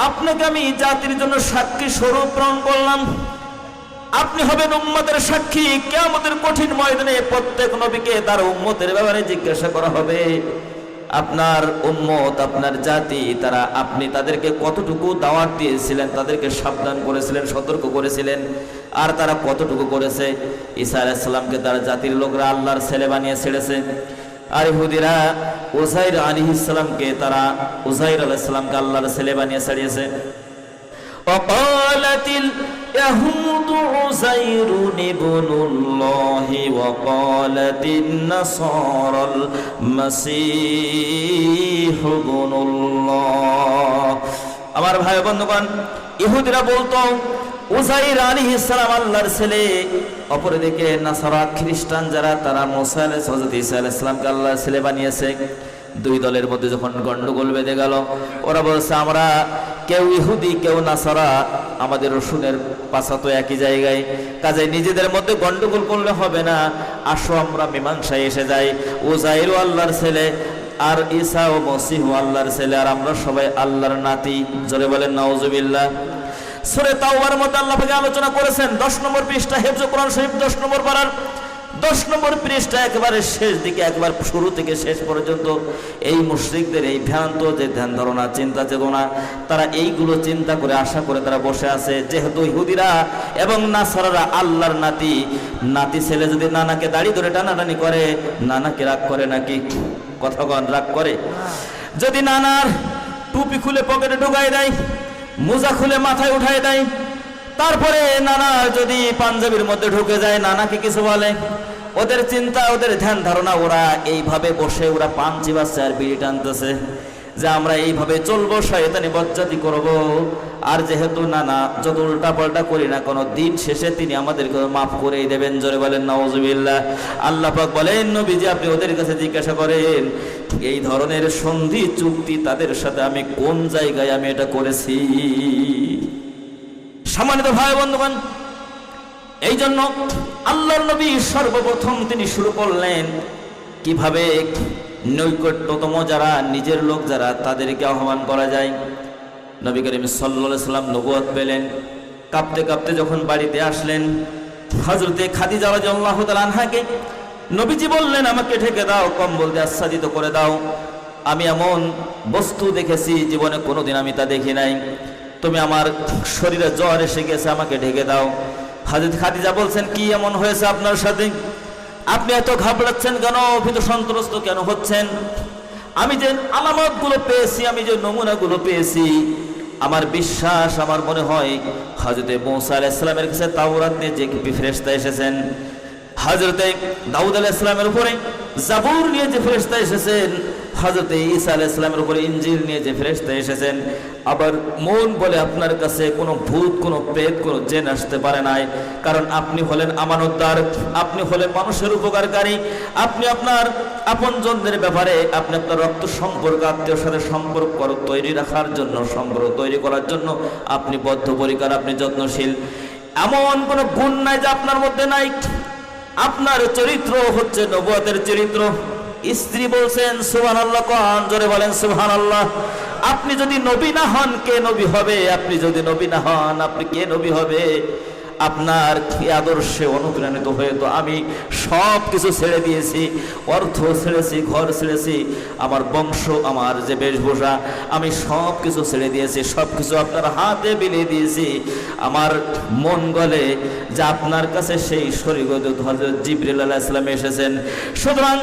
আপনাকে আমি জাতির জন্য সাক্ষী স্বরূপ প্রেরণ করলাম। আপনি হবেন উম্মতের সাক্ষী। কিয়ামতের কঠিন ময়দানে প্রত্যেক নবীকে তার উম্মতের ব্যাপারে জিজ্ঞাসা করা হবে। আপনার উম্মত, আপনার জাতি, তারা, আপনি তাদেরকে কতটুকু দাওয়াত দিয়েছিলেন, তাদেরকে সাবধান করেছিলেন, সতর্ক করেছিলেন, আর তারা কতটুকু করেছে। ঈসা আলাইহিস সালামকে তার জাতির লোকরা আল্লাহর ছেলে বানিয়ে ছেড়েছে, আর ইহুদিরা উযাইর আলাইহিস সালামকে, তারা উযাইর আলাইহিস সালামকে আল্লাহর ছেলে বানিয়ে ছাড়িয়েছে। ওয়াকালাতিল ইয়াহুদু উযাইরুন ইবনুল্লাহি ওয়াকালাতিন নাসারাল মাসীহু ইবনুল্লাহ। আমার ভাই বন্ধুগণ, ইহুদিরা বলতো উযাইর আলাইহিস সালাম আল্লাহর ছেলে, অপরদিকে নাসারা খ্রিস্টান যারা, তারা মুসা আলাইহিস সালাম, হযরত ঈসা আলাইহিস সালামকে আল্লাহর ছেলে বানিয়েছে। দুই দলের মধ্যে যখন গন্ডগোল বেঁধে গেল, ওরা বলছে আমরা কেউ ইহুদি কেউ নাসারা, আমাদের রসুনের পাছা তো একই জায়গায়, কাজে নিজেদের মধ্যে গন্ডগোল করলে হবে না, আসো আমরা মীমাংসায় এসে যাই। উযাইর আল্লাহর ছেলে, আর ঈসা ও মসিহ আল্লাহর ছেলে, আর আমরা সবাই আল্লাহর নাতি। জোরে বলেন নাউজুবিল্লাহ। সূরা তাওবার মধ্যে আল্লাহ পাক আলোচনা করেছেন 10 নম্বর পৃষ্ঠা, হিফজ কোরআন শরীফ 10 নম্বর পারার 10 নম্বর পৃষ্ঠা, একেবারে শেষ দিকে, একবার শুরু থেকে শেষ পর্যন্ত এই মুশরিকদের এই ভ্রান্ত যে ধ্যান ধারণা, চিন্তা চেতনা, তারা এইগুলো চিন্তা করে, আশা করে তারা বসে আছে। যেহেতু ইহুদিরা এবং নাসারারা আল্লাহর নাতি, নাতি ছেলে যদি নানাকে দাড়ি ধরে টানাটানি করে, নানাকে রাগ করে নাকি? কথাগণ রাগ করে? যদি নানার টুপি খুলে পকেটে ঢুকাই দেয়, মোজা খুলে মাথায় উঠায় দেয়, তারপরে নানা যদি পাঞ্জাবির মধ্যে ঢুকে যায়, নানাকে কিছু বলে, ওদের চিন্তা, ওদের ধ্যান ধারণা, ওরা এইভাবে বসে ওরা পান চিবাচ্ছে আর বিড়ি টানতেছে যে আমরা এইভাবে চলবো, শয়তানি বজ্জাতি করব। আর যেহেতু নানা যত উল্টা পাল্টা করি না, কোনো দিন শেষে তিনি আমাদেরকে মাফ করেই দেবেন। জোরে বলেন নাউজুবিল্লাহ। আল্লাহ পাক বলেন নবীজি, আপনি ওদের কাছে জিজ্ঞাসা করেন এই ধরনের সন্ধি চুক্তি তাদের সাথে আমি কোন জায়গায় আমি এটা করেছি। সম্মানিত ভাই বন্ধুগণ, এই জন্য আল্লাহর নবী সর্বপ্রথম তিনি শুরু করলেন কিভাবে নৈকট্যতম যারা, নিজের লোক যারা, তাদেরকে আহ্বান করা যায়। নবী করিম সাল্লাল্লাহু আলাইহি সাল্লাম নবুয়ত পেলেন, কাঁপতে কাঁপতে যখন বাড়িতে আসলেন, হযরতে খাদিজা রাদিয়াল্লাহু তাআলা আনহাকে নবীজি বললেন আমাকে ঢেকে দাও, কম্বল দিয়ে আচ্ছাদিত করে দাও। আমি এমন বস্তু দেখেছি জীবনে কোনোদিন আমি তা দেখি নাই, তুমি আমার শরীরে জ্বর এসে গেছে, আমাকে ঢেকে দাও। হযরত খাদিজা বলছেন কি এমন হয়েছে আপনার সাথে? আপনি এত ঘাবড়াচ্ছেন কেন, ভীত সন্ত্রস্ত কেন হচ্ছেন? আমি যে আলামতগুলো পেয়েছি, আমি যে নমুনাগুলো পেয়েছি, আমার বিশ্বাস, আমার মনে হয় হযরতে মূসা আলাইহিস সালামের কাছে তাওরাত নিয়ে যে ফেরেশতা এসেছেন, হযরতে দাউদ আলাইহিস সালামের উপরে জাবুর নিয়ে যে ফেরেশতা এসেছেন, হযরত ঈসা আলাইহিস সালামের উপরে ইনজিল নিয়ে যে ফেরেশতা এসেছেন, আবার মন বলে আপনার কাছে কোনো ভূত, কোনো প্রেত, কোনো জিন আসতে পারে নাই, কারণ আপনি হলেন আমানতদার, আপনি হলেন মানুষের উপকারকারী, আপনি আপনার আপনজনদের ব্যাপারে, আপনি আপনার রক্ত সম্পর্ক, আত্মীয়র সাথে সম্পর্ক তৈরি রাখার জন্য, সম্পর্ক তৈরি করার জন্য আপনি বদ্ধপরিকর, আপনি যত্নশীল। এমন কোনো গুণ নাই যে আপনার মধ্যে নাই। আপনার চরিত্র হচ্ছে নবুয়তের চরিত্র। স্ত্রী বলছেন সুবহানাল্লাহ, কোন জোরে বলেন সুবহানাল্লাহ। আপনি যদি নবী না হন কে নবী হবে? আপনি যদি নবী না হন আপনি কে নবী হবে? আপনার কি আদর্শে অনুপ্রাণিত হয়ে তো আমি সব কিছু ছেড়ে দিয়েছি, অর্থ ছেড়েছি, ঘর ছেড়েছি, আমার বংশ, আমার যে বেশভূষা, আমি সব কিছু ছেড়ে দিয়েছি, সব কিছু আপনার হাতে বিলিয়ে দিয়েছি। আমার মন গলে যে আপনার কাছে সেই শরীয়ত হযরত জিবরিল আলাইহিস সালাম এসেছেন, সুতরাং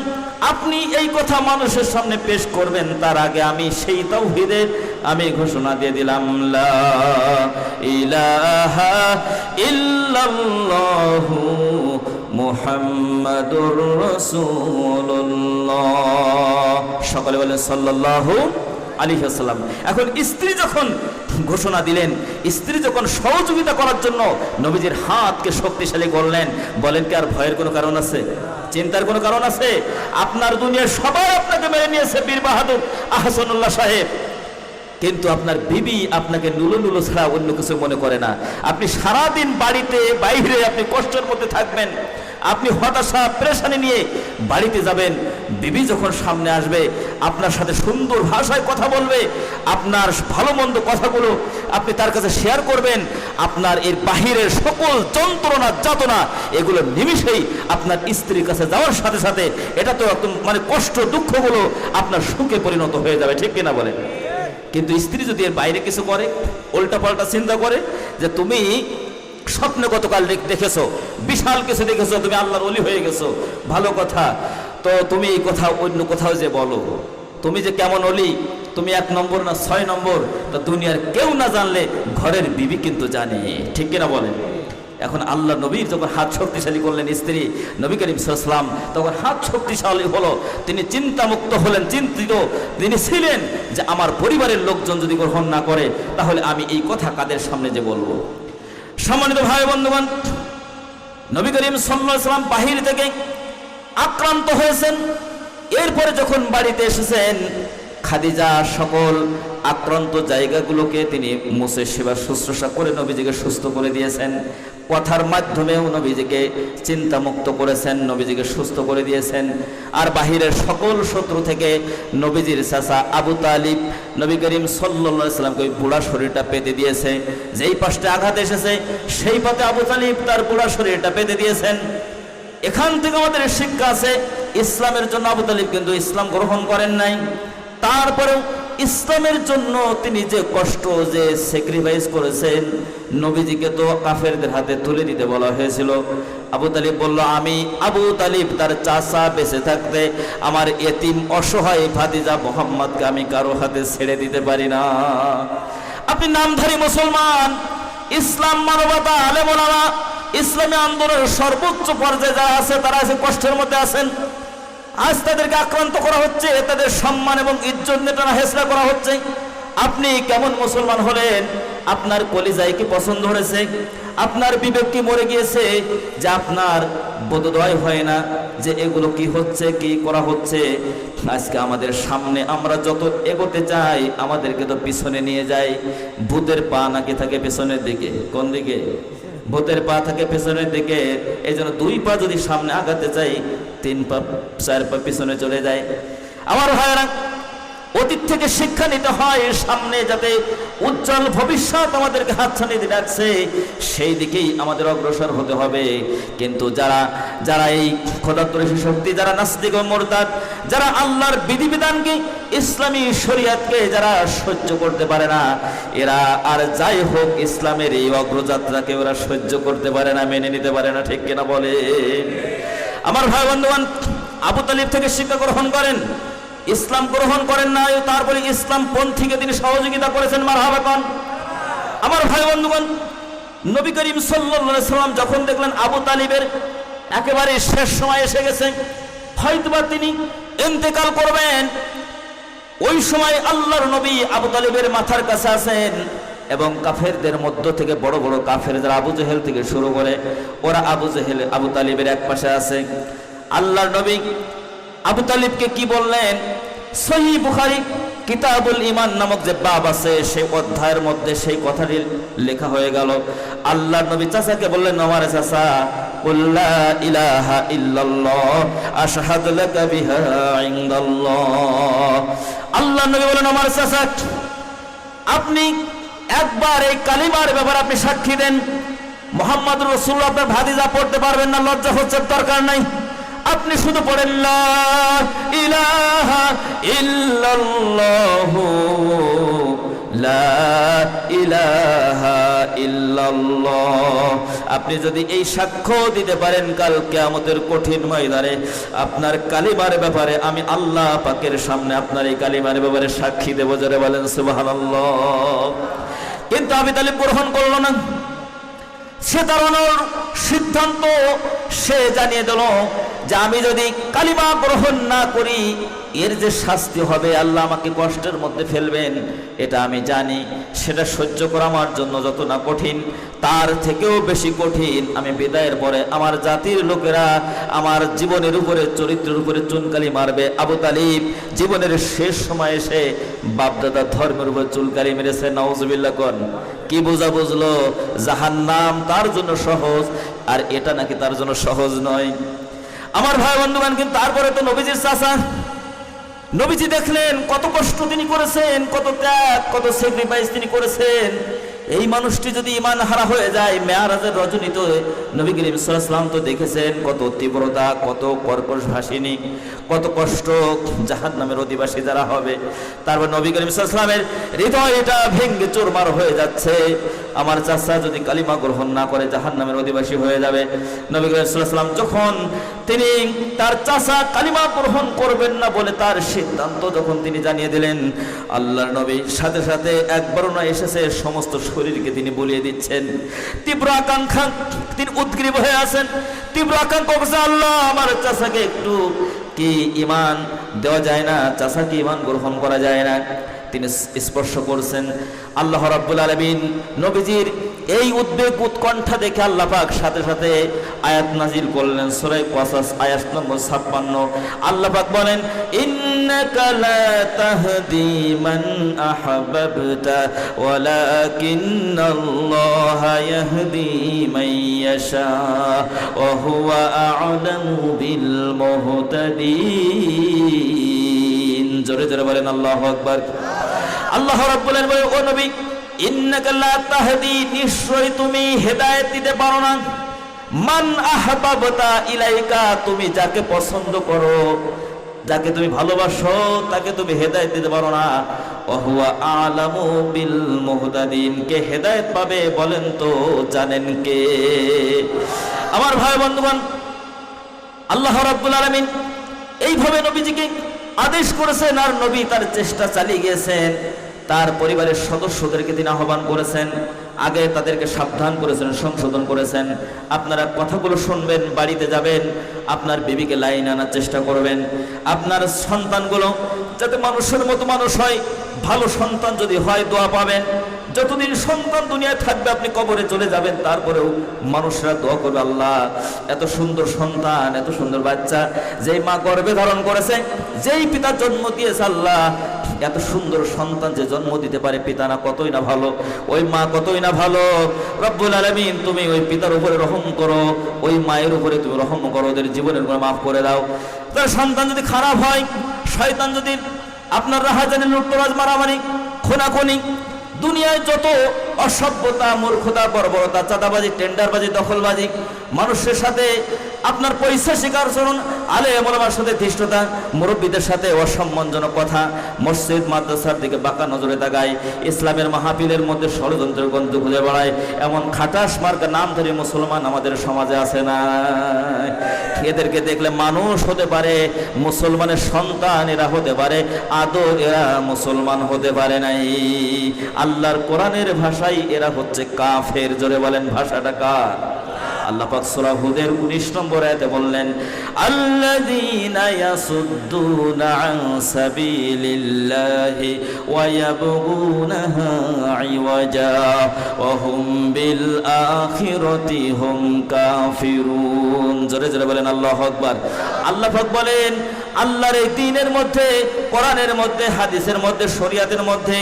আপনি এই কথা মানুষের সামনে পেশ করবেন তার আগে আমি সেই তাওহীদের আমি ঘোষণা দিয়ে দিলাম, লা ইলাহা ইল্লাল্লাহু মুহাম্মাদুর রাসূলুল্লাহ। সকলে বলেন সাল্লাল্লাহু আলাইহি ওয়াসাল্লাম। এখন স্ত্রী যখন ঘোষণা দিলেন, স্ত্রী যখন সহযোগিতা করার জন্য নবীজির হাতকে শক্তিশালী করলেন, বলেন কি আর ভয়ের কোনো কারণ আছে? চিন্তার কোনো কারণ আছে? আপনার দুনিয়ার সবাই আপনাকে মেনে নিয়েছে, বীর বাহাদুর আহসানুল্লাহ সাহেব, কিন্তু আপনার বিবি আপনাকে নুলো নুলো ছাড়া অন্য কিছু মনে করে না। আপনি সারাদিন বাড়িতে বাইরে আপনি কষ্টের মধ্যে থাকবেন, আপনি হতাশা পেরেশানি নিয়ে বাড়িতে যাবেন, বিবি যখন সামনে আসবে আপনার সাথে সুন্দর ভাষায় কথা বলবে, আপনার ভালো মন্দ কথাগুলো আপনি তার কাছে শেয়ার করবেন, আপনার এর বাহিরের সকল যন্ত্রণা যাতনা এগুলো নিমিষেই আপনার স্ত্রীর কাছে যাওয়ার সাথে সাথে এটা তো একদম মানে কষ্ট দুঃখগুলো আপনার সুখে পরিণত হয়ে যাবে, ঠিক কিনা বলেন? কিন্তু স্ত্রী যদি এর বাইরে কিছু করে, উল্টা পাল্টা চিন্তা করে যে তুমি স্বপ্নে গতকাল দেখেছো, বিশাল কিছু দেখেছো, তুমি আল্লাহর ওলি হয়ে গেছো, ভালো কথা, তো তুমি এই কথা অন্য কোথাও যে বলো, তুমি যে কেমন ওলি, তুমি 1 নম্বর না 6 নম্বর, তা দুনিয়ার কেউ না জানলে ঘরের বিবি কিন্তু জানে, ঠিক কিনা বলেন? এখন আল্লাহ নবীর যখন হাত শক্তিশালী করলেন স্ত্রী নবী করিম সাল্লাল্লাহু আলাইহি ওয়াসাল্লাম, তখন হাত শক্তিশালী হলো, তিনি চিন্তামুক্ত হলেন, চিন্তিত তিনি ছিলেন যে আমার পরিবারের লোকজন যদি গ্রহণ না করে তাহলে আমি এই কথা কাদের সামনে যে বলবো। সম্মানিত ভাই বন্ধুগণ, নবী করিম সাল্লাল্লাহু আলাইহি ওয়াসাল্লাম বাহির থেকে আক্রান্ত হয়েছেন, এরপরে যখন বাড়িতে এসেছেন খাদিজা সকল আক্রান্ত জায়গাগুলোকে তিনি মুছে সেবা শুশ্রূষা করে নবীজিকে সুস্থ করে দিয়েছেন, কথার মাধ্যমেও নবীজিকে চিন্তামুক্ত করেছেন, নবীজিকে সুস্থ করে দিয়েছেন। আর বাহিরের সকল শত্রু থেকে নবীজির চাচা আবু তালিব নবী করিম সাল্লাল্লাহু আলাইহি ওয়াসাল্লামকে ওই বুড়া শরীরটা পেতে দিয়েছে, যেই পাশে আঘাত এসেছে সেই পাতে আবু তালিব তার বুড়া শরীরটা পেতে দিয়েছেন। এখান থেকে আমাদের শিক্ষা আছে, ইসলামের জন্য আবু তালিব কিন্তু ইসলাম গ্রহণ করেন নাই, তারপরেও ইসলামের জন্য তিনি যে কষ্ট, যে স্যাক্রিফাইস করেছেন, নবীজিকে তো কাফেরদের হাতে তুলে দিতে বলা হয়েছিল। আবু তালিব বলল, আমি আবু তালিব তার চাচা বেঁচে থাকতে আমার এতিম অসহায় ভাতিজা মুহাম্মদকে আমি কারো হাতে ছেড়ে দিতে পারি না। আপনি নামধারী মুসলমান, ইসলাম মানবতা আলেম ওলামা ইসলামী আন্দোলনের সর্বোচ্চ পর্যায়ে যারা আছে তারা আছে কষ্টের মধ্যে আছেন, আজ তাদেরকে আক্রান্ত করা হচ্ছে, তাদের সম্মান এবং ইজ্জত নেটানো হেসরা করা হচ্ছে। আপনি কেমন মুসলমান হলেন? আপনার কলিজায় কি পছন্দ হয়েছে? আপনার বিবেক কি মরে গিয়েছে যে আপনার বোধোদয় হয় না যে এগুলো কি হচ্ছে, কি করা হচ্ছে? আজকে আমাদের সামনে আমরা যত এগোতে চাই আমাদেরকে তো পিছনে নিয়ে যায়। ভূতের পা নাকি থাকে পেছনের দিকে, কোন দিকে? ভূতের পা থাকে পেছনের দিকে। এই জন্য 2 পা যদি সামনে আগাতে চাই 3 পা 4 পা পিছনে চলে যায়। আমার ভাইরা, অতীত থেকে শিক্ষা নিতে হয়, সামনে যাতে উজ্জ্বল ভবিষ্যৎ আমাদেরকে হাতছানি দিয়ে রাখছে সেই দিকেই আমাদের অগ্রসর হতে হবে। কিন্তু যারা এই খোদাত্তরী শক্তি, যারা নাস্তিক ও মুরতাদ, যারা আল্লাহর বিধিবিধানকে, ইসলামী শরীয়তকে যারা সহ্য করতে পারে না, এরা আর যাই হোক ইসলামের এই অগ্রযাত্রাকে ওরা সহ্য করতে পারে না, মেনে নিতে পারে না, ঠিক কিনা বলে? আমার ভাই বন্ধুগণ, আবু তালিব থেকে শিক্ষা গ্রহণ করেন, ইসলাম গ্রহণ করেন না, তারপরে ইসলাম পন্থীকে তিনি সহযোগিতা করেছেন, মারহাবা কোন? আমার ভাই বন্ধুগণ, নবী করিম সাল্লাল্লাহু আলাইহি ওয়াসাল্লাম যখন দেখলেন আবু তালিবের একেবারে শেষ সময় এসে গেছে, হয়তোবা তিনি ইন্তেকাল করবেন, ওই সময় আল্লাহর নবী আবু তালিবের মাথার কাছে আছেন এবং কাফেরদের মধ্য থেকে বড় বড় কাফের যারা আবু জেহেল থেকে শুরু করে ওরা আবু তালিবের এক পাশে আছে। আল্লাহর নবী আবু তালিবকে কি বললেন? সহিহ বুখারী কিতাবুল ঈমান নামক যে বাব আছে সেই অধ্যায়ের মধ্যে সেই কথাটি লেখা হয়ে গেল। আল্লাহর নবী চাচাকে বললেন, আমার চাচা, কুল লা ইলাহা ইল্লাল্লাহ আশহাদু লাকা বিহা ইনদাল্লাহ। আল্লাহর নবী বলেন, আমার চাচা, আপনি একবার এই কালিমার ব্যাপারে আপনি সাক্ষী দেন। মুহাম্মদুর রাসূলুল্লাহ আপনার ভাতিজা পড়তে পারবেন না, লজ্জা হচ্ছে, দরকার নাই, আপনি শুধু পড়েন লা ইলাহা ইল্লাল্লাহু লা ইলাহা ইল্লাল্লাহ। আপনি যদি এই সাক্ষ্য দিতে পারেন, কাল কিয়ামতের কঠিন ময়দানে আপনার কালিমার ব্যাপারে আমি আল্লাহ পাকের সামনে আপনার এই কালিমার ব্যাপারে সাক্ষী দেব। যারা বলেন সুবহানাল্লাহ। কিন্তু আবু তালিব গ্রহণ করলো না। সে দাঁড়ানোর সিদ্ধান্ত সে জানিয়ে দিল যে আমি যদি কালিমা গ্রহণ না করি এর যে শাস্তি হবে, আল্লাহ আমাকে কষ্টের মধ্যে ফেলবেন, এটা আমি জানি। সেটা সহ্য করা আমার জন্য যত না কঠিন, তার থেকেও বেশি কঠিন আমি বিদায়ের পরে আমার জাতির লোকেরা আমার জীবনের উপরে, চরিত্রের উপরে চুনকালি মারবে। আবু তালিব জীবনের শেষ সময় এসে বাপদাদা ধর্মের উপর চুনকালি মেরেছে। নাউজুবিল্লাহ কোন কি বোঝা বুঝলো? জাহান্নাম তার জন্য সহজ, আর এটা নাকি তার জন্য সহজ নয়। আমার ভাই বন্ধুগণ, কিন্তু তারপরে তো নবীজির চাচা, নবীজি দেখলেন কত কষ্ট তিনি করেছেন, কত ত্যাগ, কত স্যাক্রিফাইস তিনি করেছেন। এই মানুষটি যদি ঈমান হারা হয়ে যায়, মেয়ারাজের রজনীতে নবী করিম সাল্লাল্লাহু আলাইহি ওয়াসাল্লাম তো দেখেছেন কত তীব্রতা, কত কর্কশ ভাষিনী, কত কষ্ট জাহান্নামের অধিবাসী যারা হবে। তারপর নবী করিম সাল্লাল্লাহু আলাইহি ওয়াসাল্লামের হৃদয়টা ভেঙে চুরমার হয়ে যাচ্ছে। আমার চাচা যদি কালিমা গ্রহণ না করে জাহান্নামের অধিবাসী হয়ে যাবে। নবী করিম সাল্লাল্লাহু আলাইহি ওয়াসাল্লাম যখন তিনি তার চাচা কালিমা গ্রহণ করবেন না বলে তার সিদ্ধান্ত যখন তিনি জানিয়ে দিলেন, আল্লাহর নবী সাথে সাথে একবারও না এসেছে, সমস্ত শরীরকে তিনি বলিয়ে দিচ্ছেন। তীব্র আকাঙ্ক্ষা, তিনি উদ্গ্রীব হয়ে আছেন, তীব্র আকাঙ্ক্ষা করছে, আল্লাহ আমার চাচাকে একটু কি ঈমান দেওয়া যায় না? চাচাকে ঈমান গ্রহণ করা যায় না? তিনি স্পর্শ করছেন। আল্লাহ রাব্বুল আলামিন নবীজির এই উদ্বেগ উৎকণ্ঠা দেখে আল্লাহ পাক সাথে সাথে আয়াত নাজিল করলেন। সূরা কসাস আয়াত নম্বর 56। আল্লাহ পাক বলেন, ইন্নাকা লা তাহদি মান আহবাবতা ওয়ালাকিন্নাল্লাহা ইয়াহদি মান ইয়াশা ওয়া হুয়া আ'লামু বিল মুহতাদিন। জোরে জোরে বলেন আল্লাহু আকবার। আল্লাহ রাব্বুল আলামিন বলেন, ও নবী, ইন্নাকা লা তাহদি, নিশ্চয় তুমি হেদায়েত দিতে পারো না, মান আহবাবতা ইলাইকা, তুমি যাকে পছন্দ করো, যাকে তুমি ভালোবাসো তাকে তুমি হেদায়েত দিতে পারো না। ওয়া হুয়া আ'লামু বিল মুহতাদিন, কে হেদায়েত পাবে বলেন তো জানেন কে? আমার ভাই বন্ধুগণ, আল্লাহ রাব্বুল আলামিন এইভাবে নবীজিকে আদেশ করেছেন, আর নবী তার চেষ্টা চালিয়ে গিয়েছেন। তার পরিবারের সদস্যদেরকে তিনি আহ্বান করেছেন, আগে তাদেরকে সাবধান করেছেন, সংশোধন করেছেন। আপনারা কথাগুলো শুনবেন, বাড়িতে যাবেন, আপনার বিবিকে লাইন আনার চেষ্টা করবেন। আপনার সন্তানগুলো যাতে মানুষের মতো মানুষ হয়, ভালো সন্তান যদি হয় দোয়া পাবেন। যতদিন সন্তান দুনিয়ায় থাকবে, আপনি কবরে চলে যাবেন, তারপরেও মানুষরা দোয়া করবে, আল্লাহ এত সুন্দর সন্তান, এত সুন্দর বাচ্চা, যেই মা গর্ভে ধারণ করেছে, যেই পিতা জন্ম দিয়েছে, আল্লাহ এত সুন্দর সন্তান যে জন্ম দিতে পারে, পিতা না কতই না ভালো, ওই মা কতই না ভালো। রব্বুল আলামিন তুমি ওই পিতার উপরে রহম করো, ওই মায়ের উপরে তুমি রহম করো, ওদের জীবনের গুনাহ মাফ করে দাও। তার সন্তান যদি খারাপ হয়, শয়তান যদি আপনার রাহাজানি, লুটতরাজ, মারামারি, খুনাখুনি, দুনিয়ায় যত অসভ্যতা, মূর্খতা, বর্বরতা, চাঁদাবাজি, টেন্ডারবাজি, দখলবাজি, মানুষের সাথে আপনার পয়সা স্বীকার করুন, আলেম ওলামার সাথে ধৃষ্টতা, মুরব্বীদের সাথে অসম্মানজনক কথা, মসজিদ মাদ্রাসার দিকে বাঁকা নজরে তাকায়, ইসলামের মাহফিলের মধ্যে ষড়যন্ত্রের গন্ধ খুঁজে বেড়ায়, এমন খাটাস মার্কা নামধারী মুসলমান আমাদের সমাজে আছে না? এদেরকে দেখলে মানুষ হতে পারে, মুসলমানের সন্তান এরা হতে পারে, আদৌ এরা মুসলমান হতে পারে নাই। আল্লাহর কোরআনের ভাষায় এরা হচ্ছে কাফের। জোরে বলেন, ভাষাটা কার? আল্লাহ পাক সূরা হুদের 19 নম্বর আয়াতে বললেন, আল্লাযীনা ইয়াসুদ্দুনা আন সাবিলিল্লাহি ওয়া ইয়াবগুনাহা ইওয়াজা ওয়া হুম বিল আখিরাতি হুম কাফিরুন। জোরে জোরে বলেন আল্লাহু আকবার। আল্লাহ পাক বলেন, আল্লাহর এই দ্বীনের মধ্যে, কোরআনের মধ্যে, হাদিসের মধ্যে, শরীয়তের মধ্যে,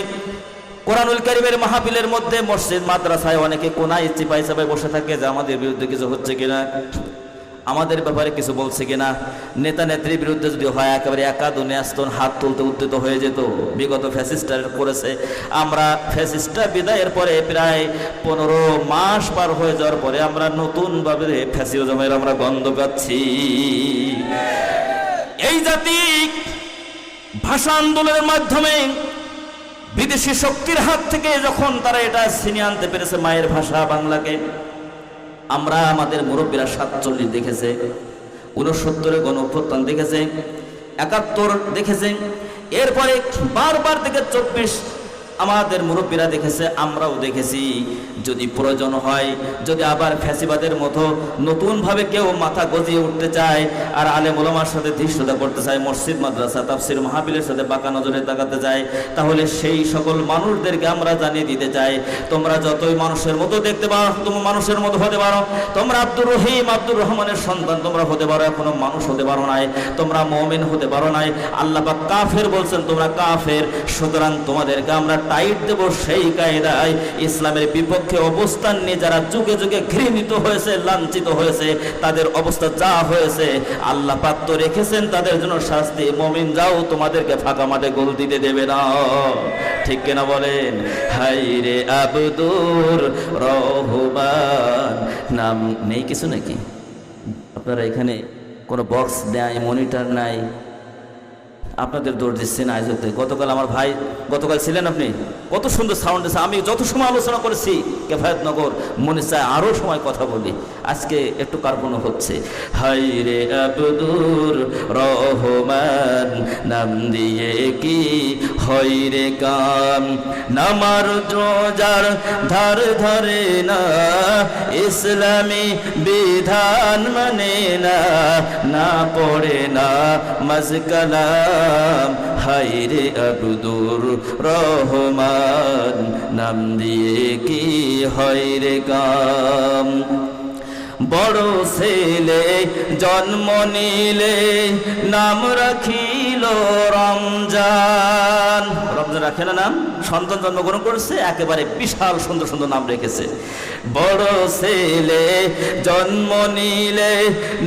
কোরআনুল কারীমের মাহফিলের মধ্যে, মসজিদ মাদ্রাসায় অনেকে কোনায় চিপাই চাপাই বসে থাকে যে আমাদের বিরুদ্ধে কিছু হচ্ছে কিনা, আমাদের ব্যাপারে কিছু বলছে কিনা। নেতা নেত্রীর বিরুদ্ধে যদি হয় একেবারে একাদু ন্যাস্তন হাত তুলতে উদ্যত হয়ে যেত। বিগত ফ্যাসিস্টার করেছে। আমরা ফ্যাসিস্টটা বিদায়ের পরে প্রায় 15 মাস পার হয়ে যাওয়ার পরে আমরা নতুনভাবে ফ্যাসিজমের আমরা গন্ধ পাচ্ছি। এই জাতি ভাষা আন্দোলনের মাধ্যমে বিদেশি শক্তির হাত থেকে যখন তারা এটা ছিনিয়ে আনতে পেরেছে মায়ের ভাষা বাংলাকে, আমরা আমাদের মুরব্বীরা 47 দেখেছে, 69 গণ অভ্যুত্থান দেখেছে, 71 দেখেছে, এরপরে বারবার থেকে 24 আমাদের মুরব্বীরা দেখেছে, আমরাও দেখেছি। যদি প্রয়োজন হয়, যদি আবার ফ্যাসিবাদের মতো নতুনভাবে কেউ মাথা গজিয়ে উঠতে চায় আর আলেম ওলামার সাথে ধৃষ্টতা করতে চায়, মসজিদ মাদ্রাসা তাফসীর মাহফিলের সাথে বাঁকা নজরে তাকাতে চায়, তাহলে সেই সকল মানুষদেরকে আমরা জানিয়ে দিতে চাই, তোমরা যতই মানুষের মতো দেখতে পারো, তুমি মানুষের মতো হতে পারো, তোমরা আব্দুর রহিম আব্দুর রহমানের সন্তান তোমরা হতে পারো, এখনো মানুষ হতে পারো নাই, তোমরা মুমিন হতে পারো নাই। আল্লাহ পাক কাফের বলছেন, তোমরা কাফের। সুতরাং তোমাদেরকে আমরা টাইট দেব সেই কায়দায়। ইসলামের বিপক্ষে অবস্থান নিয়ে যারা যুগে যুগে ঘৃণিত হয়েছে, লাঞ্ছিত হয়েছে, তাদের অবস্থা যা হয়েছে আল্লাহ পাক তো রেখেছেন তাদের জন্য শাস্তি। মুমিন যাও, তোমাদেরকে ফাঁকা মাঠে গোল দিতে দেবে না। ঠিক কিনা বলেন? হায়রে আব্দুর রহমান নাম নেই কিছু নাকি? আপনারা এখানে কোনো বক্স নাই, মনিটর নাই, আপনাদের দৌড় দিচ্ছেন আয়োজকতে। গতকাল আমার ভাই, গতকাল ছিলেন আপনি, কত সুন্দর সাউন্ড আছে। আমি যত সময় আলোচনা করেছি কেফায়েতনগর মনে চায় আরও সময় কথা বলি, আজকে একটু কার্পণ্য হচ্ছে। হায়রে আব্দুর রহমান নাম দিয়ে কি হয়রে কাম, নামার রোজার ধার ধরে না, ইসলামী বিধান মানে না, না পড়ে না মজকালাম। হায়রে আব্দুর রহমান নাম দিয়ে কি হয়রে কাম। বড় ছেলে জন্ম নিলে নাম রাখিল রমজান। রমজান রাখে না নাম? সন্তান জন্মগ্রহণ করেছে, একেবারে বিশাল সুন্দর সুন্দর নাম রেখেছে। বড় ছেলে জন্ম নিলে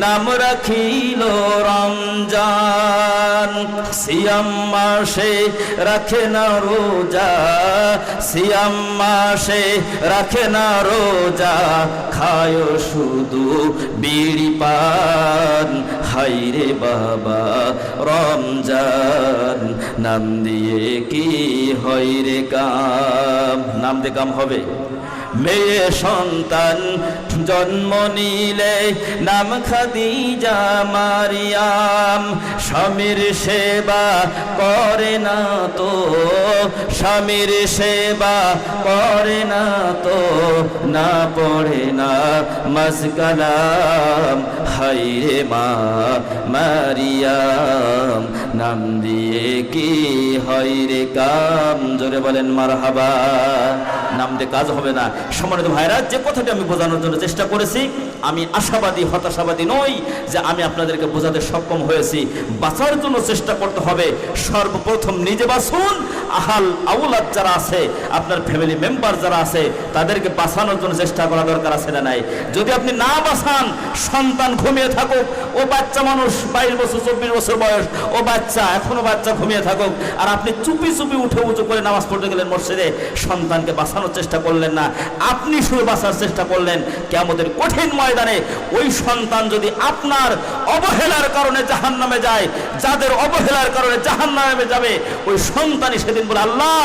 নাম রাখিল রমজান। সিয়াম মাসে রাখে না রোজা, সিয়াম মাসে রাখে না রোজা, খায় শুধু বিড়ি পান। হায়রে বাবা রমজান নাম দিয়ে কি হয়রে কাম। নাম দিয়ে কাম হবে? মেয়ে সন্তান জন্ম নিলে নাম খাদিজা মারিয়াম। স্বামীর সেবা করে না তো, স্বামীর সেবা করে না তো, না পড়ে না মজকালাম। হায়রে মা মারিয়াম নাম দিয়ে কি হয়রে কাম। জোরে বলেন মারহাবা। নাম দিয়ে কাজ হবে না। সম্মানিত ভাইরা, যে কথাটি আমি বোঝানোর জন্য চেষ্টা করেছি, আমি আশাবাদী হতাশাবাদী নই যে আমি আপনাদেরকে বোঝাতে সক্ষম হয়েছি। বাঁচার জন্য চেষ্টা করতে হবে। সর্বপ্রথম নিজে বাঁচুন, আহাল আউলাদ যারা আছে, আপনার ফ্যামিলি মেম্বার যারা আছে, তাদেরকে বাঁচানোর জন্য চেষ্টা করা দরকার আছে না নাই? যদি আপনি না বাঁচান, সন্তান ঘুমিয়ে থাকুক, ও বাচ্চা মানুষ 22 বছর 24 বছর বয়স, ও বাচ্চা এখনো বাচ্চা ঘুমিয়ে থাকুক, আর আপনি চুপি চুপি উঠে উঁচু করে নামাজ পড়তে গেলেন মসজিদে, সন্তানকে বাঁচানোর চেষ্টা করলেন না, আপনি শুধু বাঁচার চেষ্টা করলেন। কিয়ামতের কঠিন ময়দানে ওই সন্তান যদি আপনার অবহেলার কারণে জাহান্নামে যায়, যাদের অবহেলার কারণে জাহান্নামে যাবে, ওই সন্তানই সেদিন বলে, আল্লাহ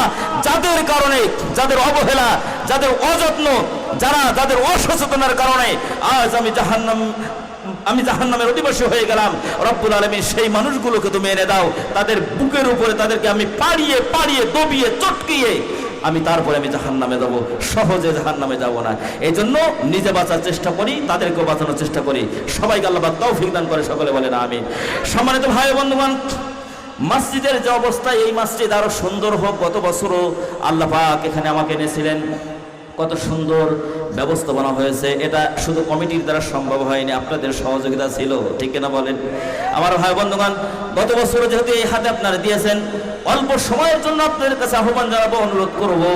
যাদের কারণে, যাদের অবহেলা, যাদের অযত্ন, যাদের অসচেতনার কারণে আজ আমি জাহান্নামের অধিবাসী হয়ে গেলাম, রব্বুল আলামিন সেই মানুষগুলোকে তুমি এনে দাও, তাদের বুকের উপরে তাদেরকে আমি পাড়িয়ে পাড়িয়ে দবিয়ে চটকিয়ে আমি তারপরে আমি জাহান্নামে যাব, সহজে জাহান্নামে যাব না। এই জন্য নিজে বাঁচার চেষ্টা করি, তাদেরকেও বাঁচানোর চেষ্টা করি। সবাইকে আল্লাহ পাক তৌফিক দান করে, সকলে বলেন আমিন। সম্মানিত ভাই বন্ধুগণ, মসজিদের যে অবস্থা, এই মসজিদ আরো সুন্দর হোক। গত বছরও আল্লাহ পাক এখানে আমাকে এনেছিলেন, কত সুন্দর ব্যবস্থাপনা হয়েছে। এটা শুধু কমিটির দ্বারা সম্ভব হয়নি, আপনাদের সহযোগিতা ছিল, ঠিক কিনা বলেন? আমার ভাই বন্ধুগণ, গত বছর যেহেতু এই হাতে আপনারা দিয়েছেন, অল্প সময়ের জন্য আপনাদের কাছে আহ্বান জানাবো, অনুরোধ করবো,